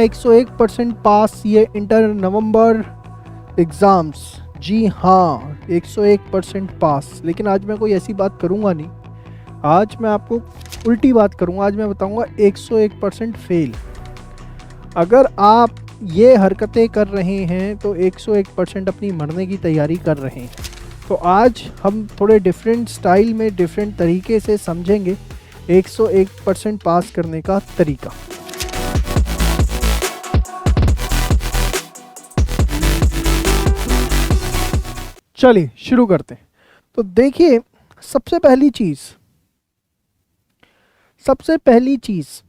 101% पास ये इंटर नवंबर एग्ज़ाम्स। जी हाँ, 101% पास। लेकिन आज मैं कोई ऐसी बात करूँगा नहीं, आज मैं आपको उल्टी बात करूँगा। आज मैं बताऊँगा 101% फेल। अगर आप ये हरकतें कर रहे हैं तो 101% अपनी मरने की तैयारी कर रहे हैं। तो आज हम थोड़े डिफरेंट स्टाइल में डिफरेंट तरीके से समझेंगे 101% पास करने का तरीका। चलिए शुरू करते हैं। तो देखिए, सबसे पहली चीज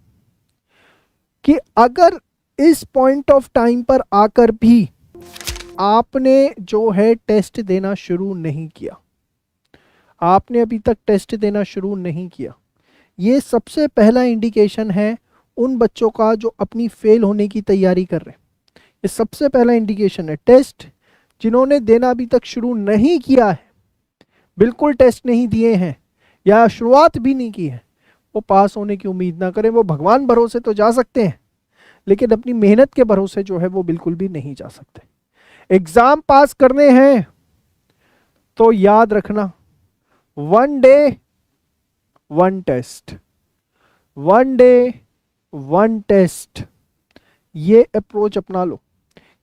कि अगर इस पॉइंट ऑफ टाइम पर आकर भी आपने जो है टेस्ट देना शुरू नहीं किया, आपने अभी तक टेस्ट देना शुरू नहीं किया, ये सबसे पहला इंडिकेशन है उन बच्चों का जो अपनी फेल होने की तैयारी कर रहे हैं। ये सबसे पहला इंडिकेशन है। टेस्ट जिन्होंने देना अभी तक शुरू नहीं किया है, बिल्कुल टेस्ट नहीं दिए हैं या शुरुआत भी नहीं की है, वो पास होने की उम्मीद ना करें। वो भगवान भरोसे तो जा सकते हैं, लेकिन अपनी मेहनत के भरोसे जो है वो बिल्कुल भी नहीं जा सकते। एग्जाम पास करने हैं तो याद रखना, 1 डे 1 टेस्ट, 1 डे 1 टेस्ट, ये अप्रोच अपना लो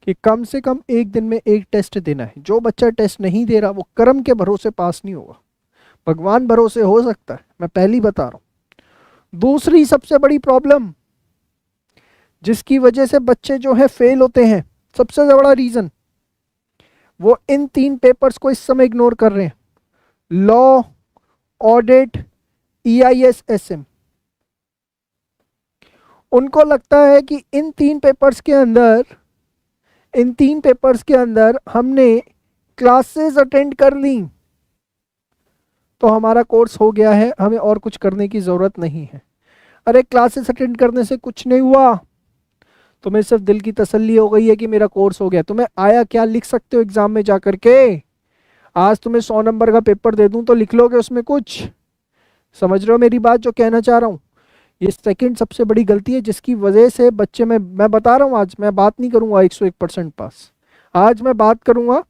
कि कम से कम एक दिन में एक टेस्ट देना है। जो बच्चा टेस्ट नहीं दे रहा वो कर्म के भरोसे पास नहीं होगा, भगवान भरोसे हो सकता है, मैं पहली बता रहा हूं। दूसरी सबसे बड़ी प्रॉब्लम जिसकी वजह से बच्चे जो है फेल होते हैं, सबसे बड़ा रीजन, वो इन 3 पेपर्स को इस समय इग्नोर कर रहे हैं। Law, audit, EIS SM। उनको लगता है कि इन 3 पेपर्स के अंदर हमने क्लासेस अटेंड कर ली तो हमारा कोर्स हो गया है, हमें और कुछ करने की ज़रूरत नहीं है। अरे क्लासेस अटेंड करने से कुछ नहीं हुआ, तुम्हें सिर्फ दिल की तसल्ली हो गई है कि मेरा कोर्स हो गया। तुम्हें आया क्या लिख सकते हो एग्जाम में जाकर के? आज तुम्हें 100 नंबर का पेपर दे दूं तो लिख लोगे उसमें कुछ? समझ रहे हो मेरी बात जो कहना चाह रहा हूँ? ये सेकंड सबसे बड़ी गलती है जिसकी वजह से बच्चे में, मैं बता रहा हूँ, आज मैं बात नहीं करूंगा 101% पास, आज मैं बात करूंगा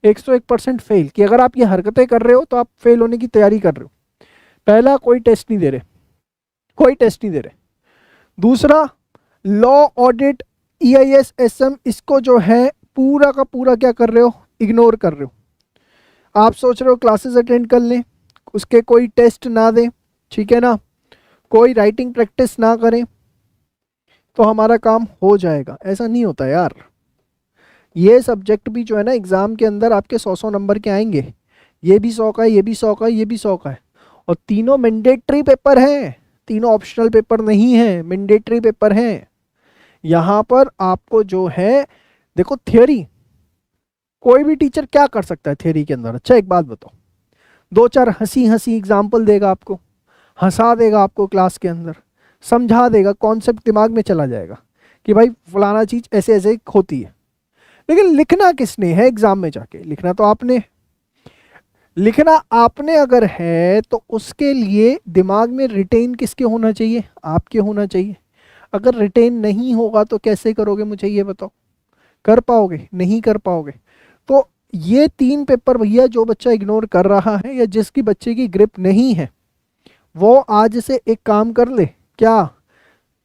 101% फेल। कि अगर आप ये हरकतें कर रहे हो तो आप फेल होने की तैयारी कर रहे हो। पहला, कोई टेस्ट नहीं दे रहे, दूसरा, लॉ, ऑडिट, EIS SM, इसको जो है पूरा का पूरा क्या कर रहे हो? इग्नोर कर रहे हो। आप सोच रहे हो क्लासेस अटेंड कर लें, उसके कोई टेस्ट ना दें, ठीक है ना, कोई राइटिंग प्रैक्टिस ना करें तो हमारा काम हो जाएगा। ऐसा नहीं होता यार। ये सब्जेक्ट भी जो है ना एग्ज़ाम के अंदर आपके 100 नंबर के आएंगे। ये भी 100 का है, ये भी 100 का है, ये भी 100 का है। और तीनों मैंडेटरी पेपर हैं, तीनों ऑप्शनल पेपर नहीं है, मैंडेटरी पेपर हैं। यहाँ पर आपको जो है, देखो थियोरी, कोई भी टीचर क्या कर सकता है थियोरी के अंदर? अच्छा एक बात बताओ, 2-4 हंसी एग्जाम्पल देगा आपको, हंसा देगा आपको क्लास के अंदर, समझा देगा, कॉन्सेप्ट दिमाग में चला जाएगा कि भाई फलाना चीज़ ऐसे ऐसे होती है। लेकिन लिखना किसने है एग्जाम में जाके? लिखना तो आपने, लिखना आपने अगर है तो उसके लिए दिमाग में रिटेन किसके होना चाहिए? आपके होना चाहिए। अगर रिटेन नहीं होगा तो कैसे करोगे, मुझे ये बताओ? कर पाओगे? नहीं कर पाओगे। तो ये 3 पेपर भैया जो बच्चा इग्नोर कर रहा है या जिसकी बच्चे की ग्रिप नहीं है, वो आज से एक काम कर ले। क्या?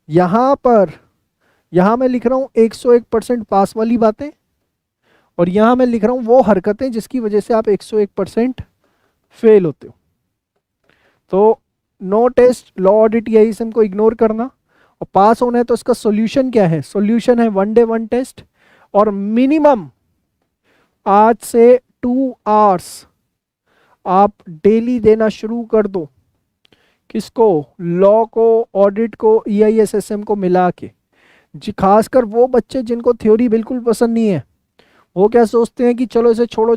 यहाँ मैं लिख रहा हूँ 101% पास वाली बातें, और यहाँ मैं लिख रहा हूँ वो हरकतें जिसकी वजह से आप 101% फेल होते हो। तो no test, law, audit, EIS को इग्नोर करना, और पास होना है तो इसका सॉल्यूशन क्या है? सॉल्यूशन है 1 डे 1 टेस्ट, और मिनिमम आज से 2 आवर्स आप डेली देना शुरू कर दो। किसको? लॉ को, ऑडिट को, EIS SM को मिला के। जी, खासकर वो बच्चे जिनको थ्योरी बिल्कुल पसंद नहीं है, वो क्या सोचते हैं कि चलो इसे छोड़ो,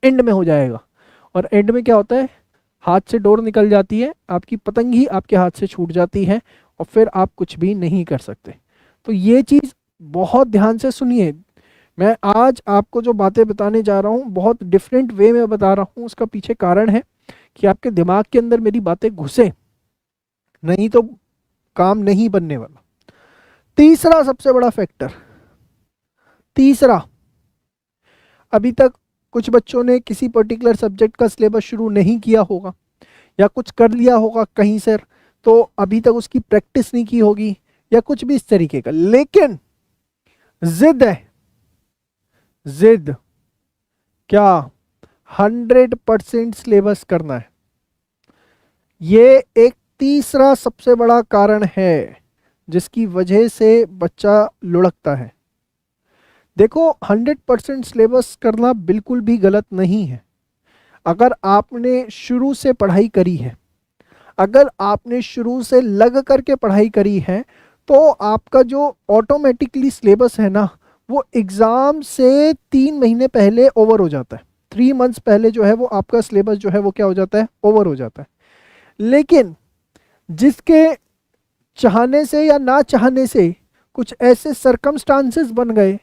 एंड में हो जाएगा। और एंड में क्या होता है? हाथ से डोर निकल जाती है, आपकी पतंग ही आपके हाथ से छूट जाती है, और फिर आप कुछ भी नहीं कर सकते। तो ये चीज़ बहुत ध्यान से सुनिए। मैं आज आपको जो बातें बताने जा रहा हूँ बहुत डिफरेंट वे में बता रहा हूँ। उसका पीछे कारण है कि आपके दिमाग के अंदर मेरी बातें घुसे, नहीं तो काम नहीं बनने वाला। तीसरा सबसे बड़ा फैक्टर, तीसरा, अभी तक कुछ बच्चों ने किसी पर्टिकुलर सब्जेक्ट का सिलेबस शुरू नहीं किया होगा या कुछ कर लिया होगा कहीं से, तो अभी तक उसकी प्रैक्टिस नहीं की होगी या कुछ भी इस तरीके का, लेकिन जिद है, जिद क्या, 100% सिलेबस करना है। ये एक तीसरा सबसे बड़ा कारण है जिसकी वजह से बच्चा लुढ़कता है। देखो 100% सिलेबस करना बिल्कुल भी गलत नहीं है। अगर आपने शुरू से पढ़ाई करी है, अगर आपने शुरू से लग करके पढ़ाई करी है, तो आपका जो ऑटोमेटिकली सिलेबस है ना, वो एग्ज़ाम से 3 महीने पहले ओवर हो जाता है। 3 मंथ्स पहले जो है वो आपका सिलेबस जो है वो क्या हो जाता है, ओवर हो जाता है। लेकिन जिसके चाहने से या ना चाहने से कुछ ऐसे सरकमस्टांसेस बन गए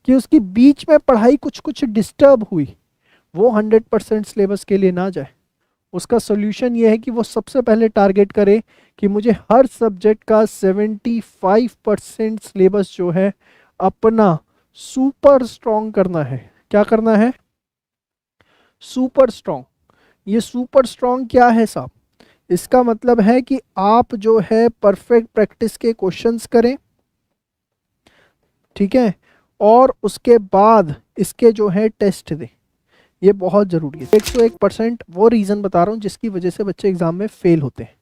कि उसकी बीच में पढ़ाई कुछ कुछ डिस्टर्ब हुई, वो 100% सिलेबस के लिए ना जाए। उसका सोल्यूशन ये है कि वो सबसे पहले टारगेट करे कि मुझे हर सब्जेक्ट का 75% सिलेबस जो है अपना सुपर स्ट्रॉन्ग करना है। क्या करना है? Super strong. ये सुपर स्ट्रॉन्ग क्या है साहब? इसका मतलब है कि आप जो है परफेक्ट प्रैक्टिस के क्वेश्चंस करें, ठीक है, और उसके बाद इसके जो है टेस्ट दें। ये बहुत ज़रूरी है। 101% वो रीज़न बता रहा हूँ जिसकी वजह से बच्चे एग्ज़ाम में फेल होते हैं।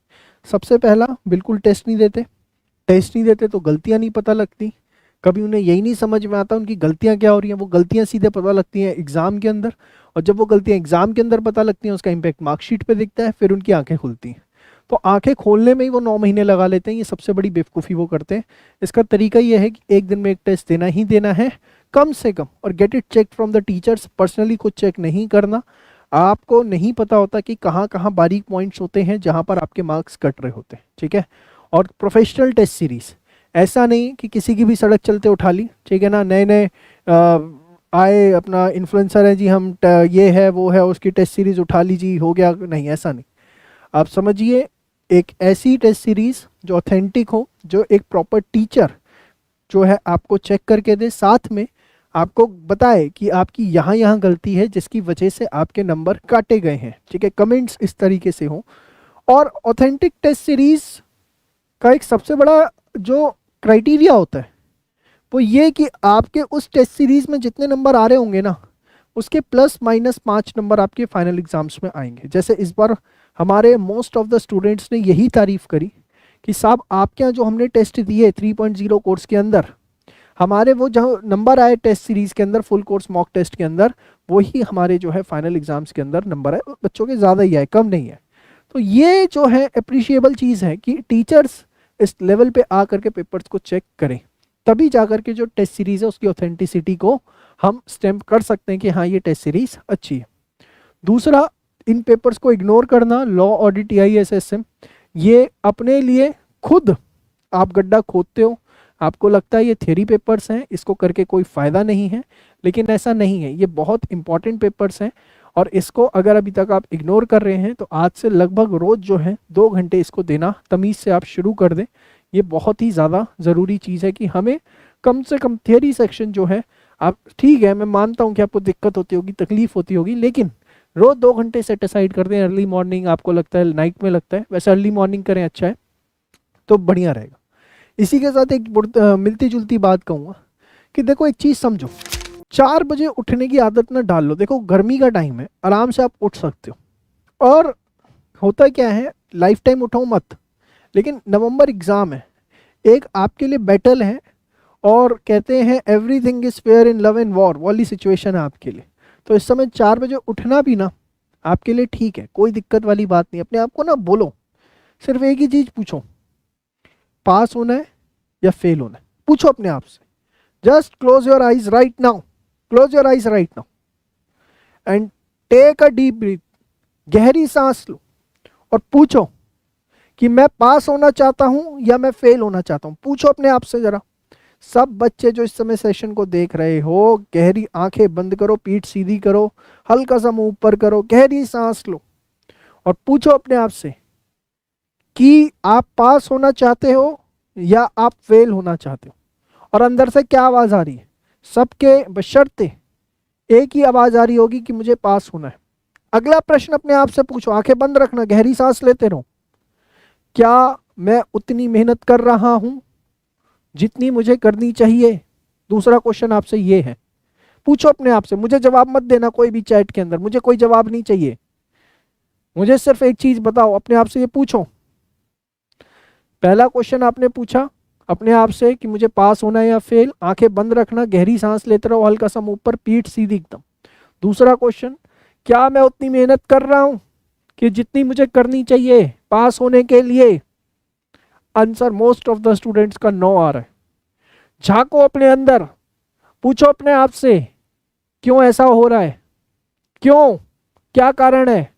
सबसे पहला, बिल्कुल टेस्ट नहीं देते। टेस्ट नहीं देते तो गलतियाँ नहीं पता लगती। कभी उन्हें यही नहीं समझ में आता उनकी गलतियाँ क्या हो रही हैं। वो गलतियाँ सीधे पता लगती हैं एग्ज़ाम के अंदर, और जब वो गलतियाँ एग्ज़ाम के अंदर पता लगती हैं उसका इम्पैक्ट मार्कशीट पे दिखता है, फिर उनकी आंखें खुलती हैं। तो आंखें खोलने में ही वो 9 महीने लगा लेते हैं। ये सबसे बड़ी बेवकूफ़ी वो करते हैं। इसका तरीका ये है कि एक दिन में एक टेस्ट देना ही देना है कम से कम, और get it check from the teachers. Personally खुद चेक नहीं करना। आपको नहीं पता होता कि कहाँ कहाँ बारीक पॉइंट्स होते हैं जहाँ पर आपके मार्क्स कट रहे होते हैं, ठीक है। और प्रोफेशनल टेस्ट सीरीज़, ऐसा नहीं कि किसी की भी सड़क चलते उठा ली, ठीक है ना, नए नए आए अपना इन्फ्लुएंसर है जी, हम ये है वो है, उसकी टेस्ट सीरीज़ उठा लीजिए हो गया, नहीं, ऐसा नहीं। आप समझिए, एक ऐसी टेस्ट सीरीज़ जो ऑथेंटिक हो, जो एक प्रॉपर टीचर जो है आपको चेक करके दे, साथ में आपको बताए कि आपकी यहाँ यहाँ गलती है जिसकी वजह से आपके नंबर काटे गए हैं, ठीक है। कमेंट्स इस तरीके से हो। और ऑथेंटिक टेस्ट सीरीज़ का एक सबसे बड़ा जो क्राइटेरिया होता है वो ये कि आपके उस टेस्ट सीरीज़ में जितने नंबर आ रहे होंगे ना, उसके +- 5 नंबर आपके फाइनल एग्जाम्स में आएंगे। जैसे इस बार हमारे मोस्ट ऑफ द स्टूडेंट्स ने यही तारीफ़ करी कि साहब आपके यहाँ जो हमने टेस्ट दिए 3.0 कोर्स के अंदर, हमारे वो जो नंबर आए टेस्ट सीरीज़ के अंदर, फुल कोर्स मॉक टेस्ट के अंदर, वही हमारे जो है फाइनल एग्जाम्स के अंदर नंबर आए। बच्चों के ज़्यादा ही आए, कम नहीं है। तो ये जो है अप्रिशिएबल चीज़ है कि टीचर्स इस लेवल पे आ करके पेपर्स को चेक करें, तभी जा करके जो टेस्ट सीरीज़ है उसकी ऑथेंटिसिटी को हम स्टैम्प कर सकते हैं कि हाँ ये टेस्ट सीरीज़ अच्छी है। दूसरा, इन पेपर्स को इग्नोर करना, लॉ, ऑडिट, TISSM, ये अपने लिए खुद आप गड्ढा खोदते हो। आपको लगता है ये थ्योरी पेपर्स हैं, इसको करके कोई फ़ायदा नहीं है, लेकिन ऐसा नहीं है। ये बहुत इंपॉर्टेंट पेपर्स हैं, और इसको अगर अभी तक आप इग्नोर कर रहे हैं तो आज से लगभग रोज़ जो है 2 घंटे इसको देना तमीज़ से आप शुरू कर दें। ये बहुत ही ज़्यादा ज़रूरी चीज़ है कि हमें कम से कम थियरी सेक्शन जो है, आप ठीक है, मैं मानता हूँ कि आपको दिक्कत होती होगी, तकलीफ़ होती होगी, लेकिन रोज़ 2 घंटे सेट असाइड कर दें। अर्ली मॉर्निंग आपको लगता है, नाइट में लगता है, वैसे अर्ली मॉर्निंग करें, अच्छा है, तो बढ़िया रहेगा। इसी के साथ एक मिलती जुलती बात कहूँगा कि देखो एक चीज़ समझो, 4 बजे उठने की आदत ना डाल लो। देखो गर्मी का टाइम है, आराम से आप उठ सकते हो। और होता क्या है, लाइफ टाइम उठाओ मत, लेकिन नवंबर एग्ज़ाम है, एक आपके लिए बैटल है, और कहते हैं everything is fair in love and war वाली सिचुएशन है आपके लिए। तो इस समय 4 बजे उठना भी ना आपके लिए ठीक है, कोई दिक्कत वाली बात नहीं। अपने आप को ना बोलो, सिर्फ एक ही चीज़ पूछो, पास होना है या फेल होना है, पूछो अपने आप से। Just close your eyes right now, close your eyes right now and take a deep breath, गहरी सांस लो और पूछो कि मैं पास होना चाहता हूं या मैं फेल होना चाहता हूं। पूछो अपने आप से जरा। सब बच्चे जो इस समय सेशन को देख रहे हो, गहरी आंखें बंद करो, पीठ सीधी करो, हल्का सा मुंह ऊपर करो, गहरी सांस लो और पूछो अपने आप से कि आप पास होना चाहते हो या आप फेल होना चाहते हो। और अंदर से क्या आवाज़ आ रही है? सबके बशर्ते एक ही आवाज़ आ रही होगी कि मुझे पास होना है। अगला प्रश्न अपने आप से पूछो, आंखें बंद रखना, गहरी सांस लेते रहो। क्या मैं उतनी मेहनत कर रहा हूं जितनी मुझे करनी चाहिए? दूसरा क्वेश्चन आपसे ये है, पूछो अपने आप से। मुझे जवाब मत देना कोई भी चैट के अंदर, मुझे कोई जवाब नहीं चाहिए। मुझे सिर्फ एक चीज बताओ, अपने आप से ये पूछो। पहला क्वेश्चन आपने पूछा अपने आप से कि मुझे पास होना है या फेल, आंखें बंद रखना, गहरी सांस लेते रहो, हल्का सा मुंह ऊपर, पीठ सीधी एकदम। दूसरा क्वेश्चन, क्या मैं उतनी मेहनत कर रहा हूं कि जितनी मुझे करनी चाहिए पास होने के लिए? Answer most of the students का नो आ रहा है। झांको अपने अंदर, पूछो अपने आप से क्यों ऐसा हो रहा है, क्यों, क्या कारण है?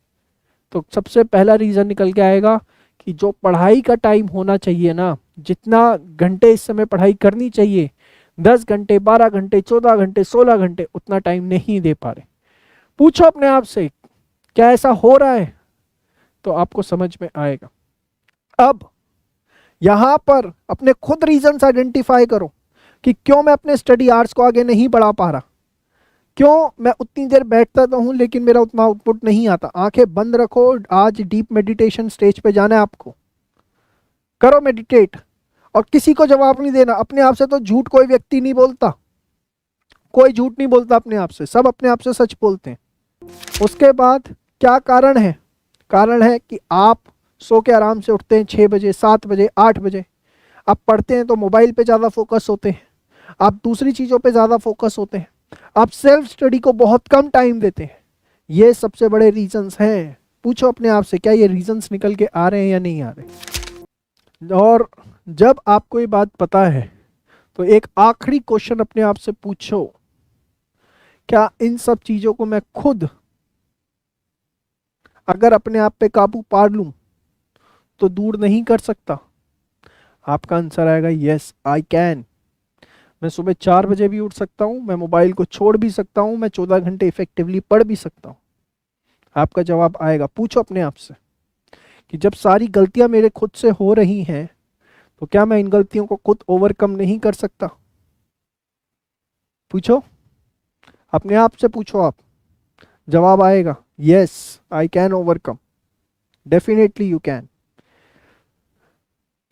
तो सबसे पहला रीजन निकल के आएगा कि जो पढ़ाई का टाइम होना चाहिए ना, जितना घंटे इस समय पढ़ाई करनी चाहिए, 10 घंटे, 12 घंटे, 14 घंटे, 16 घंटे, उतना टाइम नहीं दे पा रहे। पूछो अपने आप से क्या ऐसा हो रहा है, तो आपको समझ में आएगा। अब यहां पर अपने खुद रीजंस आइडेंटिफाई करो कि क्यों मैं अपने स्टडी आवर्स को आगे नहीं बढ़ा पा रहा, क्यों मैं उतनी देर बैठता तो हूं लेकिन मेरा उतना आउटपुट नहीं आता। आंखें बंद रखो, आज डीप मेडिटेशन स्टेज पे जाना है आपको, करो मेडिटेट। और किसी को जवाब नहीं देना, अपने आप से तो झूठ कोई व्यक्ति नहीं बोलता, कोई झूठ नहीं बोलता अपने आप से, सब अपने आप से सच बोलते हैं। उसके बाद क्या कारण है? कारण है कि आप सो के आराम से उठते हैं 6 बजे, 7 बजे, 8 बजे। आप पढ़ते हैं तो मोबाइल पे ज़्यादा फोकस होते हैं, आप दूसरी चीज़ों पे ज़्यादा फोकस होते हैं, आप सेल्फ स्टडी को बहुत कम टाइम देते हैं। ये सबसे बड़े रीजंस हैं। पूछो अपने आप से क्या ये रीजंस निकल के आ रहे हैं या नहीं आ रहे। और जब आपको ये बात पता है तो एक आखिरी क्वेश्चन अपने आप से पूछो, क्या इन सब चीज़ों को मैं खुद अगर अपने आप पे काबू पा लूं तो दूर नहीं कर सकता? आपका आंसर आएगा यस आई कैन। मैं सुबह 4 बजे भी उठ सकता हूँ, मैं मोबाइल को छोड़ भी सकता हूँ, मैं 14 घंटे इफेक्टिवली पढ़ भी सकता हूँ। आपका जवाब आएगा। पूछो अपने आप से कि जब सारी गलतियां मेरे खुद से हो रही हैं तो क्या मैं इन गलतियों को खुद ओवरकम नहीं कर सकता? पूछो अपने आप से, पूछो आप, जवाब आएगा yes I can overcome, definitely you can.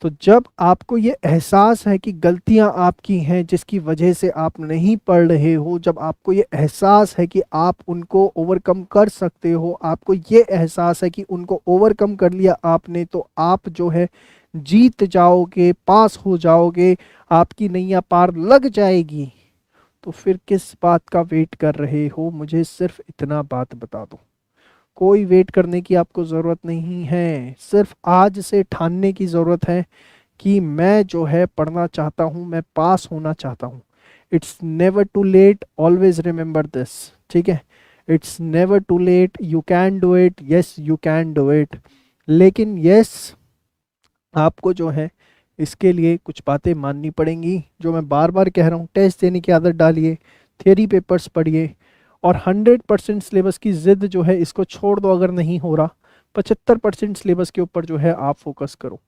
तो जब आपको ये एहसास है कि गलतियां आपकी हैं जिसकी वजह से आप नहीं पढ़ रहे हो, जब आपको ये एहसास है कि आप उनको ओवरकम कर सकते हो, आपको ये एहसास है कि उनको ओवरकम कर लिया आपने, तो आप जो है जीत जाओगे, पास हो जाओगे, आपकी नैया पार लग जाएगी। तो फिर किस बात का वेट कर रहे हो? मुझे सिर्फ इतना बात बता दो। कोई वेट करने की आपको ज़रूरत नहीं है, सिर्फ आज से ठानने की ज़रूरत है कि मैं जो है पढ़ना चाहता हूँ, मैं पास होना चाहता हूँ। It's never too late, always remember this, ठीक है? It's never too late, you can do it, yes you can do it. लेकिन यस, आपको जो है इसके लिए कुछ बातें माननी पड़ेंगी, जो मैं बार बार कह रहा हूँ। टेस्ट देने की आदत डालिए, थियरी पेपर्स पढ़िए, और 100% सिलेबस की ज़िद जो है इसको छोड़ दो। अगर नहीं हो रहा, 75% सिलेबस के ऊपर जो है आप फोकस करो।